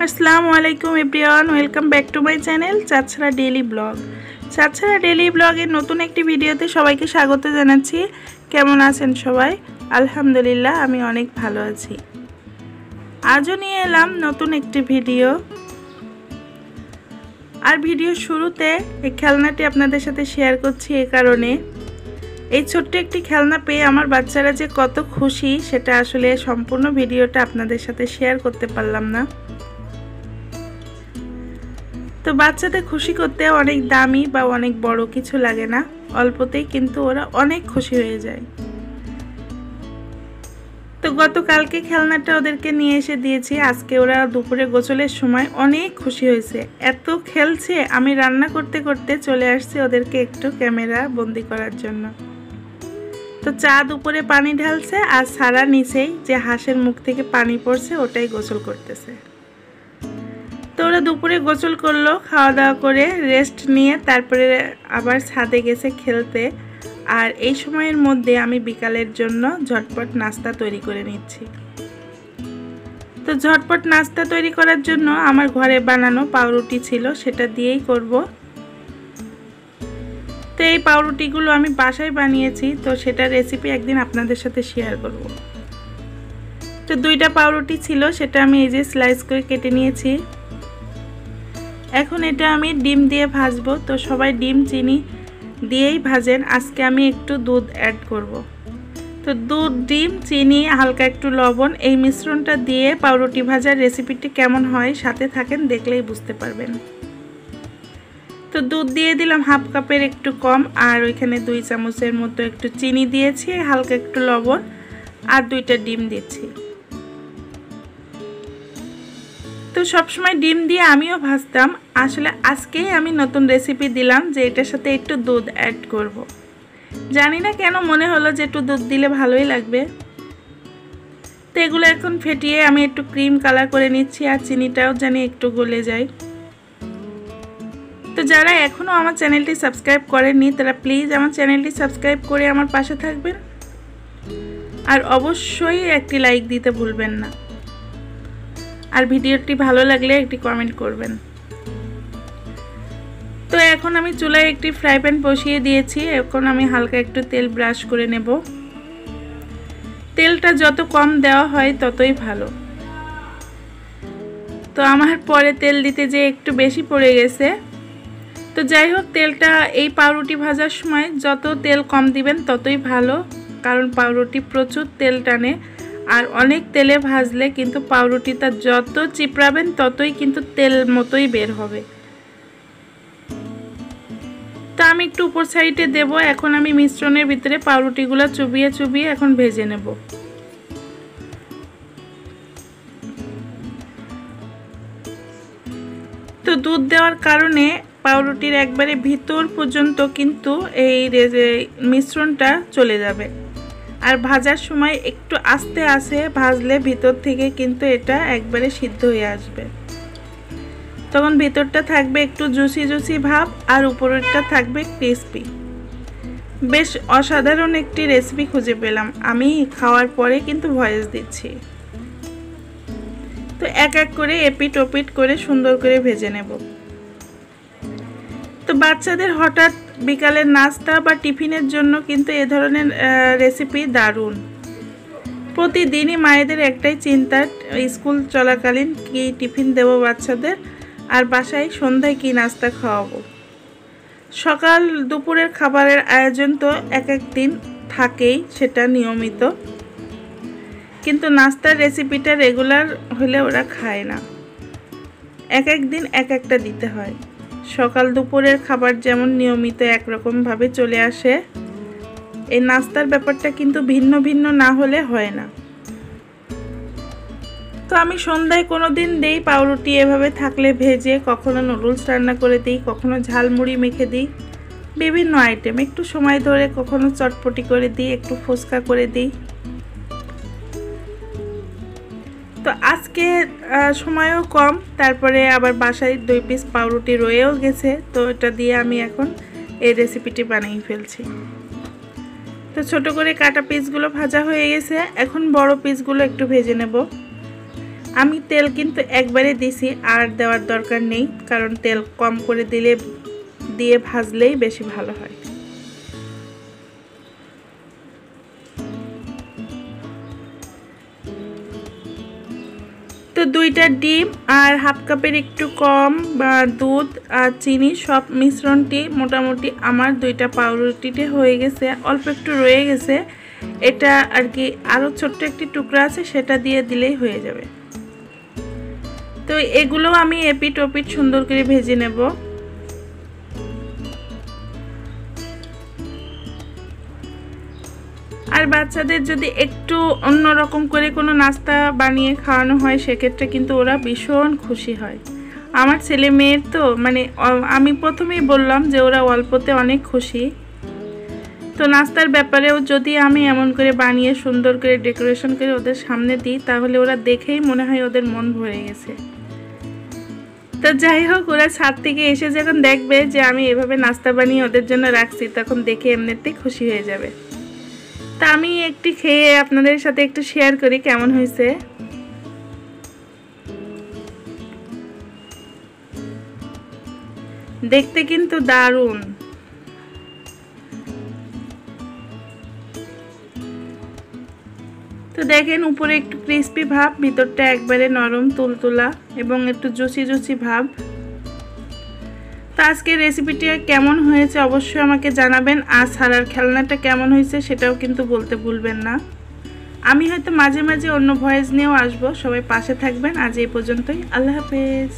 আসসালামু আলাইকুম everyone, welcome back to my channel চাঁদ সারা ডেইলি ব্লগ। চাঁদ সারা ডেইলি ব্লগের নতুন একটি ভিডিওতে সবাইকে স্বাগত জানাচ্ছি। কেমন আছেন সবাই? আলহামদুলিল্লাহ, আমি অনেক ভালো আছি। আজও নিয়ে এলাম নতুন একটি ভিডিও। আর ভিডিও শুরুতে এই খেলনাটি আপনাদের সাথে শেয়ার করছি এই কারণে, এই ছোট্ট একটি খেলনা পেয়ে আমার বাচ্চারা যে কত খুশি সেটা আসলে সম্পূর্ণ ভিডিওটা আপনাদের সাথে শেয়ার করতে পারলাম না। তো বাচ্চাদের খুশি করতে অনেক দামি বা অনেক বড় কিছু লাগে না, অল্পতেই কিন্তু ওরা অনেক খুশি হয়ে যায়। তো গতকালকে খেলনাটা ওদেরকে নিয়ে এসে দিয়েছি, আজকে ওরা দুপুরে গোসলের সময় অনেক খুশি হয়েছে, এত খেলছে। আমি রান্না করতে করতে চলে আসছি ওদেরকে একটু ক্যামেরা বন্দি করার জন্য। তো চাঁদ উপরে পানি ঢালছে আর সারা নিচেই যে হাঁসের মুখ থেকে পানি পড়ছে ওটাই গোসল করতেছে। তো ওরা দুপুরে গোসল করলো, খাওয়া দাওয়া করে রেস্ট নিয়ে তারপরে আবার ছাদে গেছে খেলতে। আর এই সময়ের মধ্যে আমি বিকালের জন্য ঝটপট নাস্তা তৈরি করে নিচ্ছি। তো ঝটপট নাস্তা তৈরি করার জন্য আমার ঘরে বানানো পাউরুটি ছিল, সেটা দিয়েই করব। তো এই পাউরুটিগুলো আমি বাসায় বানিয়েছি, তো সেটা রেসিপি একদিন আপনাদের সাথে শেয়ার করব। তো দুইটা পাউরুটি ছিল, সেটা আমি এই যে স্লাইস করে কেটে নিয়েছি। এখন এটা আমি ডিম দিয়ে ভাজবো। তো সবাই ডিম চিনি দিয়েই ভাজেন, আজকে আমি একটু দুধ অ্যাড করব। তো দুধ, ডিম, চিনি, হালকা একটু লবণ, এই মিশ্রণটা দিয়ে পাউরুটি ভাজার রেসিপিটি কেমন হয় সাথে থাকেন, দেখলেই বুঝতে পারবেন। তো দুধ দিয়ে দিলাম হাফ কাপের একটু কম, আর ওইখানে 2 চামচের মতো একটু চিনি দিয়েছি, হালকা একটু লবণ, আর 2টা ডিম দিচ্ছি। তো সবসময় ডিম দিয়ে আমিও ভাজতাম, আসলে আজকেই আমি নতুন রেসিপি দিলাম যে এটার সাথে একটু দুধ অ্যাড করব। জানি না কেন মনে হলো যে একটু দুধ দিলে ভালোই লাগবে। তো এগুলো এখন ফেটিয়ে আমি একটু ক্রিম কালার করে নিচ্ছি, আর চিনিটাও জানি একটু গলে যায়। তো যারা এখনও আমার চ্যানেলটি সাবস্ক্রাইব করেননি তারা প্লিজ আমার চ্যানেলটি সাবস্ক্রাইব করে আমার পাশে থাকবেন, আর অবশ্যই একটি লাইক দিতে ভুলবেন না, আর ভিডিওটি ভালো লাগলে একটি কমেন্ট করবেন। তো এখন আমি চুলায় একটি ফ্রাই প্যান বসিয়ে দিয়েছি, এখন আমি হালকা একটু তেল ব্রাশ করে নেব। তেলটা যত কম দেওয়া হয় ততই ভালো। তো আমার পরে তেল দিতে যে একটু বেশি পড়ে গেছে। তো যাই হোক, তেলটা এই পাউরুটি ভাজার সময় যত তেল কম দিবেন ততই ভালো, কারণ পাউরুটি প্রচুর তেল টানে, আর অনেক তেলে ভাজলে কিন্তু পাউরুটিটা যত চিপড়াবেন ততই কিন্তু তেল মতোই বের হবে। তো আমি একটু উপর সাইডে দেব। এখন আমি মিশ্রণের ভিতরে পাউরুটিগুলো চুবিয়ে চুবিয়ে এখন ভেজে নেব। তো দুধ দেওয়ার কারণে পাউরুটির একবারে ভিতর পর্যন্ত কিন্তু এই মিশ্রণটা চলে যাবে, আর ভাজার সময় একটু আস্তে আস্তে ভাজলে ভিতর থেকে কিন্তু এটা একবারে সিদ্ধ হয়ে আসবে। তখন ভিতরটা থাকবে একটু জুসি জুসি ভাব, আর উপরেরটা থাকবে ক্রিস্পি। বেশ অসাধারণ একটি রেসিপি খুঁজে পেলাম, আমি খাওয়ার পরে কিন্তু ভয়েস দিচ্ছি। তো এক এক করে এপিট ওপিট করে সুন্দর করে ভেজে নেব। তো বাচ্চাদের হঠাৎ বিকালের নাস্তা বা টিফিনের জন্য কিন্তু এ ধরনের রেসিপি দারুণ। প্রতিদিনই মায়েদের একটাই চিন্তা, স্কুল চলাকালীন কি টিফিন দেব বাচ্চাদের, আর বাসায় সন্ধ্যায় কি নাস্তা খাওয়াবো। সকাল দুপুরের খাবারের আয়োজন তো এক এক দিন থাকেই, সেটা নিয়মিত, কিন্তু নাস্তার রেসিপিটা রেগুলার হলে ওরা খায় না, এক এক দিন এক একটা দিতে হয়। সকাল দুপুরের খাবার যেমন নিয়মিত একরকমভাবে চলে আসে, এই নাস্তার ব্যাপারটা কিন্তু ভিন্ন ভিন্ন না হলে হয় না। তো আমি সন্ধ্যায় কোনো দিন দেই পাউরুটি এভাবে থাকলে ভেজে, কখনো নুডলস রান্না করে দিই, কখনো ঝালমুড়ি মেখে দিই, বিভিন্ন আইটেম একটু সময় ধরে, কখনো চটপটি করে দিই, একটু ফুচকা করে দিই। তো আজকে সময়ও কম, তারপরে আবার বাসায় 2 পিস পাউরুটি রয়েও গেছে, তো এটা দিয়ে আমি এখন এই রেসিপিটি বানিয়ে ফেলছি। তো ছোট করে কাটা পিসগুলো ভাজা হয়ে গেছে, এখন বড় পিসগুলো একটু ভেজে নেব। আমি তেল কিন্তু একবারে দিছি, আর দেওয়ার দরকার নেই, কারণ তেল কম করে দিয়ে ভাজলেই বেশি ভালো হয়। তো 2টা ডিম আর হাফ কাপের একটু কম দুধ আর চিনি সব মিশ্রণটি মোটামুটি আমার 2টা পাউরুটিতে হয়ে গেছে। অল্প একটু রয়ে গেছে, এটা আর কি আরও ছোট্ট একটি টুকরা আছে, সেটা দিয়ে দিলেই হয়ে যাবে। তো এগুলো আমি এপিট ওপিট সুন্দর করে ভেজে নেব। আর বাচ্চাদের যদি একটু অন্যরকম করে কোনো নাস্তা বানিয়ে খাওয়ানো হয়, সেক্ষেত্রে কিন্তু ওরা ভীষণ খুশি হয়। আমার ছেলে মেয়ের তো মানে আমি প্রথমেই বললাম যে ওরা অল্পতে অনেক খুশি। তো নাস্তার ব্যাপারেও যদি আমি এমন করে বানিয়ে সুন্দর করে ডেকোরেশন করে ওদের সামনে দিই, তাহলে ওরা দেখেই মনে হয় ওদের মন ভরে গেছে। তো যাই হোক, ওরা ছাদ থেকে এসে যখন দেখবে যে আমি এভাবে নাস্তা বানিয়ে ওদের জন্য রাখছি, তখন দেখে এমনিতেই খুশি হয়ে যাবে। তা আমি একটি খেয়ে আপনাদের সাথে একটু শেয়ার করি কেমন হয়েছে। দেখতে কিন্তু দারুণ। তো দেখেন, উপরে একটু ক্রিস্পি ভাব, ভিতরটা একবারে নরম তুলতুলা এবং একটু জুসি জুসি ভাব। তো আজকের রেসিপিটি কেমন হয়েছে অবশ্যই আমাকে জানাবেন। আর সারার খেলনাটা কেমন হয়েছে সেটাও কিন্তু বলতে ভুলবেন না। আমি হয়তো মাঝে মাঝে অন্য ভয়েস নিয়েও আসবো। সবাই পাশে থাকবেন। আজ এই পর্যন্তই। আল্লাহ হাফেজ।